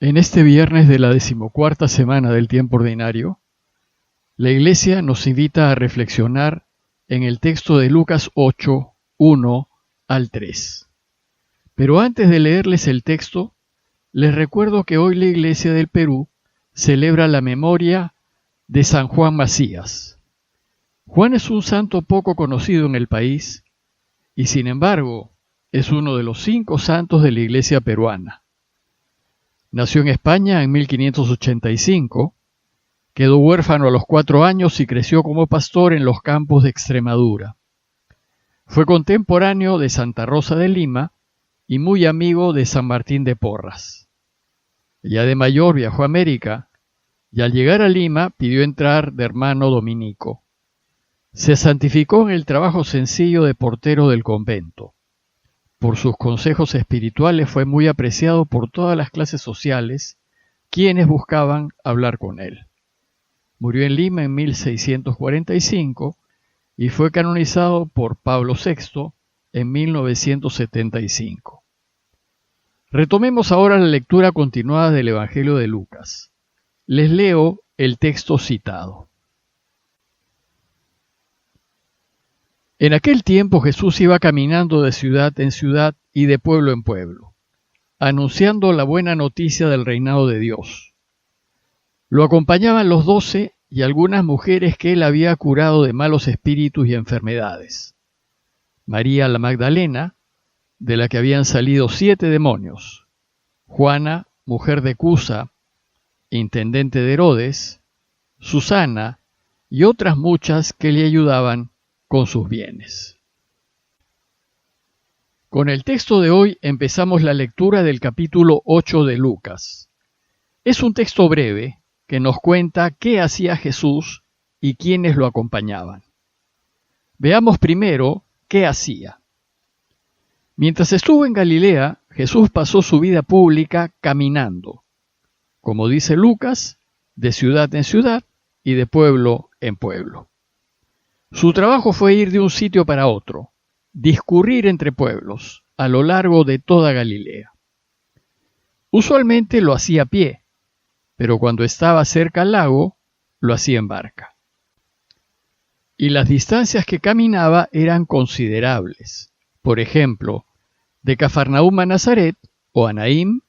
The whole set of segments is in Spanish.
En este viernes de la 14ª semana del tiempo ordinario, la Iglesia nos invita a reflexionar en el texto de Lucas 8, 1 al 3. Pero antes de leerles el texto, les recuerdo que hoy la Iglesia del Perú celebra la memoria de San Juan Macías. Juan es un santo poco conocido en el país y, sin embargo, es uno de los 5 santos de la Iglesia peruana. Nació en España en 1585, quedó huérfano a los 4 años y creció como pastor en los campos de Extremadura. Fue contemporáneo de Santa Rosa de Lima y muy amigo de San Martín de Porras. Ya de mayor viajó a América y al llegar a Lima pidió entrar de hermano dominico. Se santificó en el trabajo sencillo de portero del convento. Por sus consejos espirituales fue muy apreciado por todas las clases sociales, quienes buscaban hablar con él. Murió en Lima en 1645 y fue canonizado por Pablo VI en 1975. Retomemos ahora la lectura continuada del Evangelio de Lucas. Les leo el texto citado. En aquel tiempo Jesús iba caminando de ciudad en ciudad y de pueblo en pueblo, anunciando la buena noticia del reinado de Dios. Lo acompañaban los 12 y algunas mujeres que él había curado de malos espíritus y enfermedades. María la Magdalena, de la que habían salido 7 demonios. Juana, mujer de Cusa, intendente de Herodes. Susana y otras muchas que le ayudaban con sus bienes. Con el texto de hoy empezamos la lectura del capítulo 8 de Lucas. Es un texto breve que nos cuenta qué hacía Jesús y quiénes lo acompañaban. Veamos primero qué hacía. Mientras estuvo en Galilea, Jesús pasó su vida pública caminando, como dice Lucas, de ciudad en ciudad y de pueblo en pueblo. Su trabajo fue ir de un sitio para otro, discurrir entre pueblos a lo largo de toda Galilea. Usualmente lo hacía a pie, pero cuando estaba cerca al lago, lo hacía en barca. Y las distancias que caminaba eran considerables. Por ejemplo, de Cafarnaúm a Nazaret, o a Naín,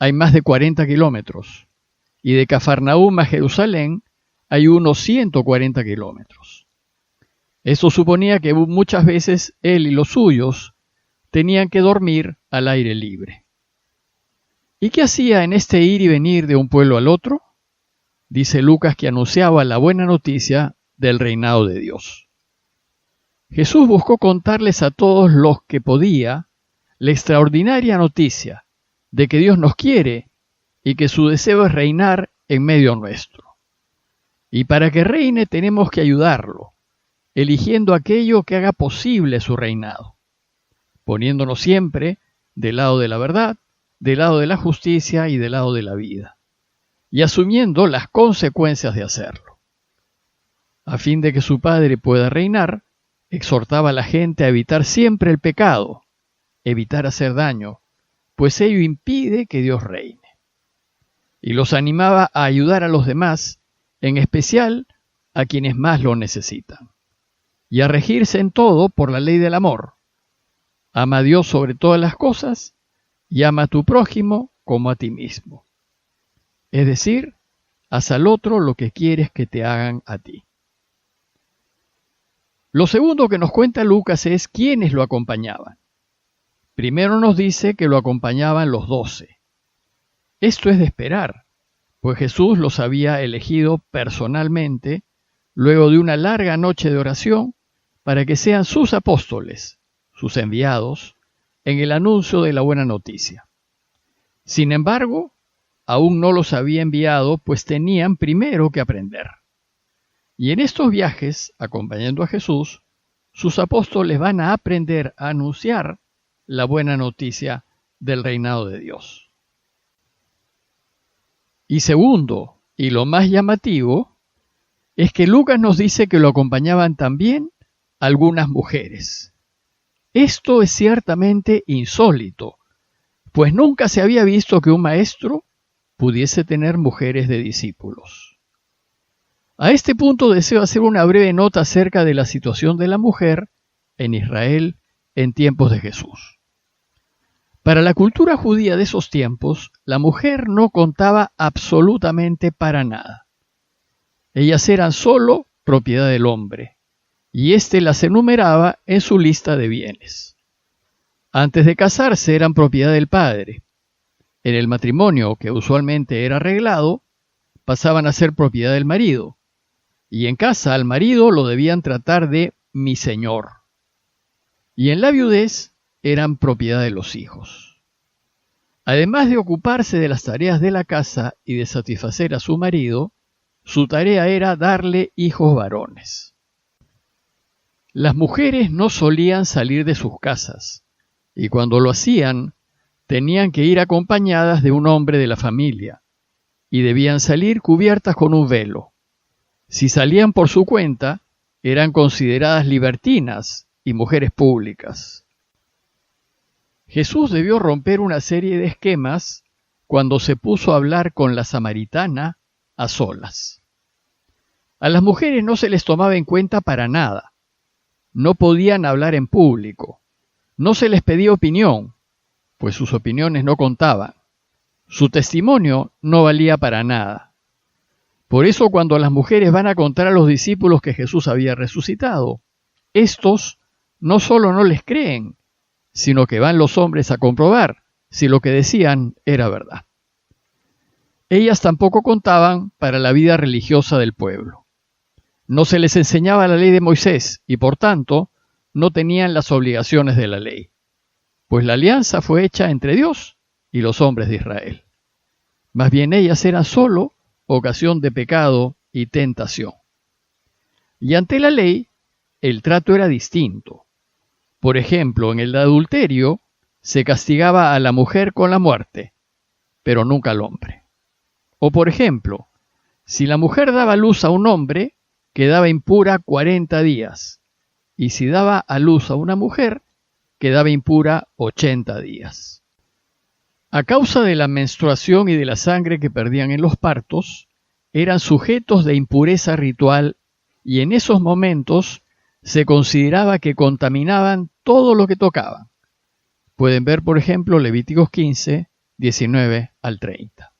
hay más de 40 kilómetros, y de Cafarnaúm a Jerusalén hay unos 140 kilómetros. Esto suponía que muchas veces él y los suyos tenían que dormir al aire libre. ¿Y qué hacía en este ir y venir de un pueblo al otro? Dice Lucas que anunciaba la buena noticia del reinado de Dios. Jesús buscó contarles a todos los que podía la extraordinaria noticia de que Dios nos quiere y que su deseo es reinar en medio nuestro. Y para que reine tenemos que ayudarlo, eligiendo aquello que haga posible su reinado, poniéndonos siempre del lado de la verdad, del lado de la justicia y del lado de la vida, y asumiendo las consecuencias de hacerlo. A fin de que su Padre pueda reinar, exhortaba a la gente a evitar siempre el pecado, evitar hacer daño, pues ello impide que Dios reine. Y los animaba a ayudar a los demás, en especial a quienes más lo necesitan, y a regirse en todo por la ley del amor. Ama a Dios sobre todas las cosas y ama a tu prójimo como a ti mismo. Es decir, haz al otro lo que quieres que te hagan a ti. Lo segundo que nos cuenta Lucas es quiénes lo acompañaban. Primero nos dice que lo acompañaban los 12. Esto es de esperar, pues Jesús los había elegido personalmente luego de una larga noche de oración para que sean sus apóstoles, sus enviados, en el anuncio de la buena noticia. Sin embargo, aún no los había enviado, pues tenían primero que aprender. Y en estos viajes, acompañando a Jesús, sus apóstoles van a aprender a anunciar la buena noticia del reinado de Dios. Y segundo, y lo más llamativo, es que Lucas nos dice que lo acompañaban también algunas mujeres. Esto es ciertamente insólito, pues nunca se había visto que un maestro pudiese tener mujeres de discípulos. A este punto deseo hacer una breve nota acerca de la situación de la mujer en Israel en tiempos de Jesús. Para la cultura judía de esos tiempos, la mujer no contaba absolutamente para nada. Ellas eran solo propiedad del hombre, y éste las enumeraba en su lista de bienes. Antes de casarse eran propiedad del padre. En el matrimonio, que usualmente era arreglado, pasaban a ser propiedad del marido, y en casa al marido lo debían tratar de mi señor. Y en la viudez eran propiedad de los hijos. Además de ocuparse de las tareas de la casa y de satisfacer a su marido, su tarea era darle hijos varones. Las mujeres no solían salir de sus casas, y cuando lo hacían, tenían que ir acompañadas de un hombre de la familia, y debían salir cubiertas con un velo. Si salían por su cuenta, eran consideradas libertinas y mujeres públicas. Jesús debió romper una serie de esquemas cuando se puso a hablar con la samaritana a solas. A las mujeres no se les tomaba en cuenta para nada. No podían hablar en público. No se les pedía opinión, pues sus opiniones no contaban. Su testimonio no valía para nada. Por eso cuando las mujeres van a contar a los discípulos que Jesús había resucitado, estos no solo no les creen, sino que van los hombres a comprobar si lo que decían era verdad. Ellas tampoco contaban para la vida religiosa del pueblo. No se les enseñaba la ley de Moisés y por tanto no tenían las obligaciones de la ley, pues la alianza fue hecha entre Dios y los hombres de Israel. Más bien ellas eran solo ocasión de pecado y tentación. Y ante la ley, el trato era distinto. Por ejemplo, en el adulterio se castigaba a la mujer con la muerte, pero nunca al hombre. O por ejemplo, si la mujer daba luz a un hombre, quedaba impura 40 días, y si daba a luz a una mujer, quedaba impura 80 días. A causa de la menstruación y de la sangre que perdían en los partos, eran sujetos de impureza ritual y en esos momentos se consideraba que contaminaban todo lo que tocaban. Pueden ver, por ejemplo, Levíticos 15, 19 al 30.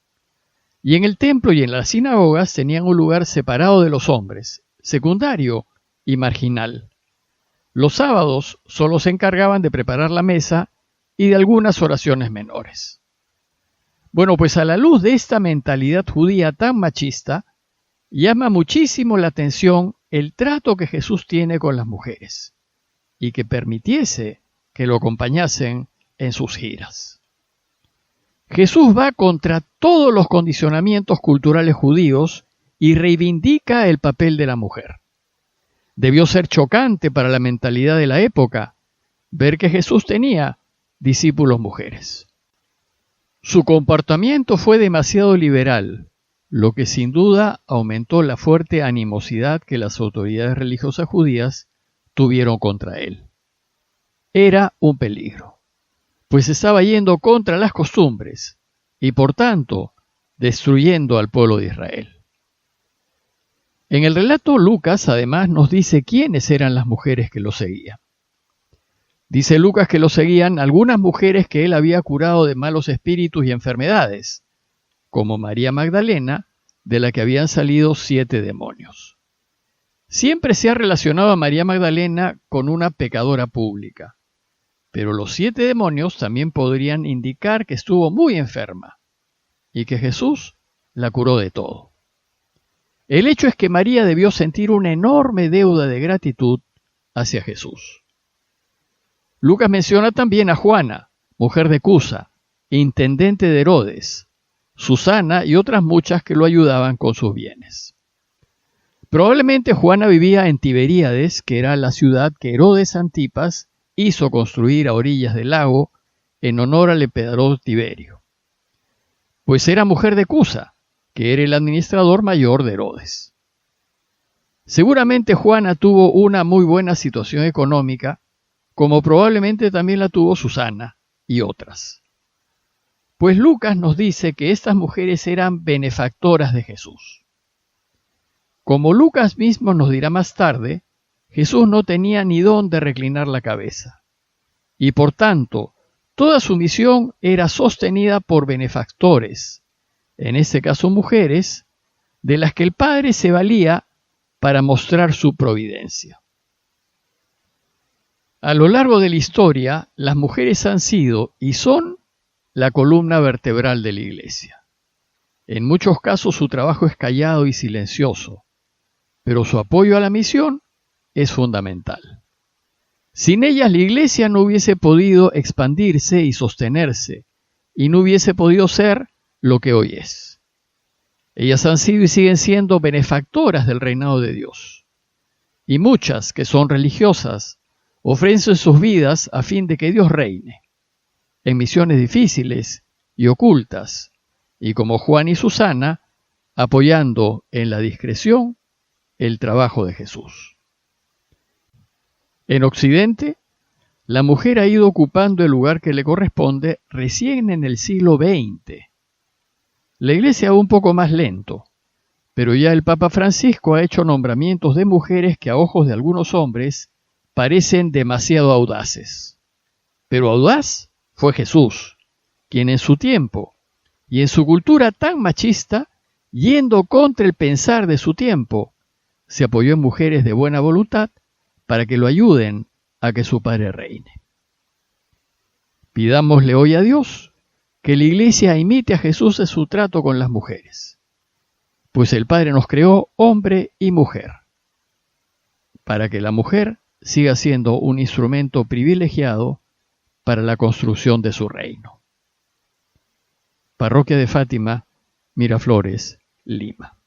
Y en el templo y en las sinagogas tenían un lugar separado de los hombres, secundario y marginal. Los sábados solo se encargaban de preparar la mesa y de algunas oraciones menores. Bueno, pues a la luz de esta mentalidad judía tan machista, llama muchísimo la atención el trato que Jesús tiene con las mujeres y que permitiese que lo acompañasen en sus giras. Jesús va contra todos los condicionamientos culturales judíos y reivindica el papel de la mujer. Debió ser chocante para la mentalidad de la época ver que Jesús tenía discípulos mujeres. Su comportamiento fue demasiado liberal, lo que sin duda aumentó la fuerte animosidad que las autoridades religiosas judías tuvieron contra él. Era un peligro, pues estaba yendo contra las costumbres y por tanto destruyendo al pueblo de Israel. En el relato Lucas además nos dice quiénes eran las mujeres que lo seguían. Dice Lucas que lo seguían algunas mujeres que él había curado de malos espíritus y enfermedades, como María Magdalena, de la que habían salido 7 demonios. Siempre se ha relacionado a María Magdalena con una pecadora pública, pero los 7 demonios también podrían indicar que estuvo muy enferma y que Jesús la curó de todo. El hecho es que María debió sentir una enorme deuda de gratitud hacia Jesús. Lucas menciona también a Juana, mujer de Cusa, intendente de Herodes, Susana y otras muchas que lo ayudaban con sus bienes. Probablemente Juana vivía en Tiberíades, que era la ciudad que Herodes Antipas hizo construir a orillas del lago en honor al emperador Tiberio, pues era mujer de Cusa, que era el administrador mayor de Herodes. Seguramente Juana tuvo una muy buena situación económica, como probablemente también la tuvo Susana y otras. pues Lucas nos dice que estas mujeres eran benefactoras de Jesús. Como Lucas mismo nos dirá más tarde, Jesús no tenía ni dónde reclinar la cabeza, y por tanto, toda su misión era sostenida por benefactores, en este caso mujeres, de las que el Padre se valía para mostrar su providencia. A lo largo de la historia, las mujeres han sido y son la columna vertebral de la Iglesia. En muchos casos su trabajo es callado y silencioso, pero su apoyo a la misión es fundamental. Sin ellas la Iglesia no hubiese podido expandirse y sostenerse, y no hubiese podido ser lo que hoy es. Ellas han sido y siguen siendo benefactoras del reinado de Dios. Y muchas que son religiosas ofrecen sus vidas a fin de que Dios reine, en misiones difíciles y ocultas, y como Juan y Susana, apoyando en la discreción el trabajo de Jesús. En Occidente, la mujer ha ido ocupando el lugar que le corresponde recién en el siglo XX. La Iglesia va un poco más lento, pero ya el Papa Francisco ha hecho nombramientos de mujeres que a ojos de algunos hombres parecen demasiado audaces. Pero audaz fue Jesús, quien en su tiempo y en su cultura tan machista, yendo contra el pensar de su tiempo, se apoyó en mujeres de buena voluntad para que lo ayuden a que su Padre reine. Pidámosle hoy a Dios que la Iglesia imite a Jesús en su trato con las mujeres, pues el Padre nos creó hombre y mujer, para que la mujer siga siendo un instrumento privilegiado para la construcción de su reino. Parroquia de Fátima, Miraflores, Lima.